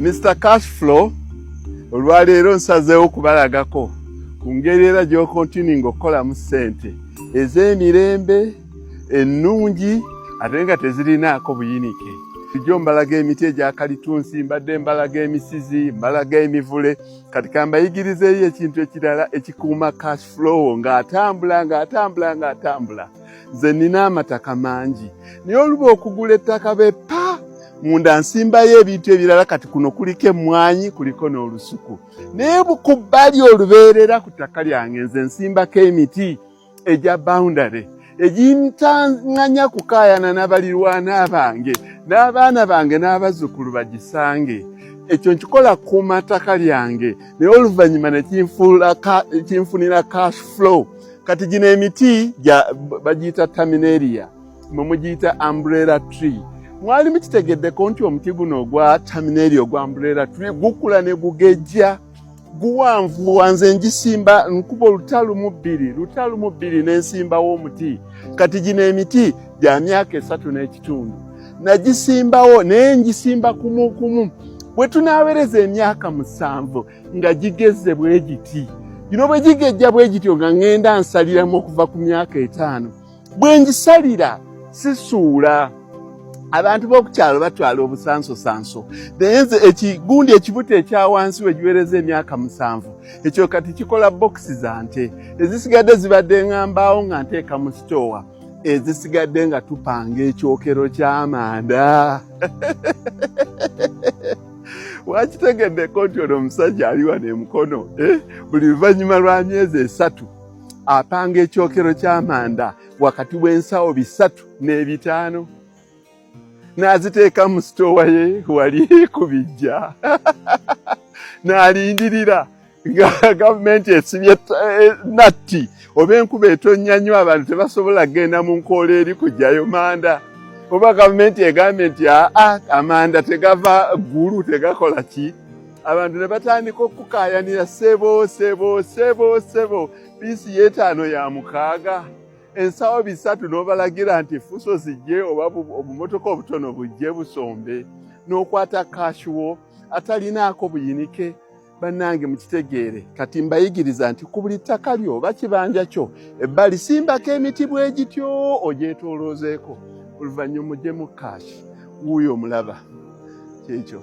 Mr. Cashflow olwaleero nsazeewo kubalagako ku ngeri era gy'okontininga okukolamu ssente ez'emirembe ennungi ate nga tezirinaako buyinike. Bulijjo mbalaga emiti egya kalitunsi, mbadde mbalaga emisizi, mbalaga emivule, kati kambayigirizeeyo ekintu ekirala ekikuuma cashflow ng'atambula. Nze nina amataka mangi naye oluba okugula ettaka beppa munda nsimbayo ebintu ebirala, kati kuno kuliko emmwanyi kuliko n'olusuku, naye ku bbali olubeerera ku ttaka lyange nze nsimbako emiti egya boundary egintanganya kukaayana n'abalirwana bange n'abaana bange n'abazzukulu bagisange. Ekyo nkikola kukuuma ttaka lyange naye oluvannyuma ne kinfunira cash flow. Kati gino emiti bagiyita terminalia, mwe mugiyita umbrella tree. Mwali mukitegeddeko nti omuti guno ogwa terminalia ogwa umbrella tree gukula ne gugejja guwanvuwa. Nze ngisimba nkuba lutalu mu bbiri n'ensimbawo omuti. Kati gino emiti gya myaka 3.5 nagisimbawo naye ngisimba kumu bwe tunaabereza emyaka 7 nga gigezze bwe giti. Gino bwe gigejja bwe gityo nga ngenda nsaliramu okuva ku myaka 5. Bwe ngisalira sisuula. Abantu b'okukyalo batwala obusanso. Naye nze ekigundi ekibuto ekya wansi we giwereza emyaka 7 ekyo kati kikola bokisi za nte. Ezisigadde zibadde ngambaawo nga nteeka mu sitowa, ezisigadde nga tupanga ekyokero ky'amanda. Wakitegeddeko nti ono omusajja ali wano emukono, buli luvannyuma lwa myezi 3 apanga ekyokero ky'amanda wakati w'ensawo 3 n'ebitaano. N'aziteeka mu sitowa ye wali ku bijja n'alindirira nga gavumenti esibye natti oba enkuba etonnya nnyo abantu tebasobola kgenda mu nkoola eri kujjayo manda, oba gavumenti egambye nti amanda tegava ggulu tegakola ki. Abantu ne batandika okukaayanira sebo piisi y'etaano ya 6. Ensawo 3 n'obalagira nti fuso zijje oba obumotoka obutono bujje busombe, n'okwata kashiwo atalinaako buyinike. Bannange mukitegeere, kati mbayigiriza nti ku buli ttaka lyo oba kibanja kyo ebbali simbako emiti bwe gityo ogyetooloozeeko, oluvannyuma ogyemu kashi wuuyo omulaba kyekyo.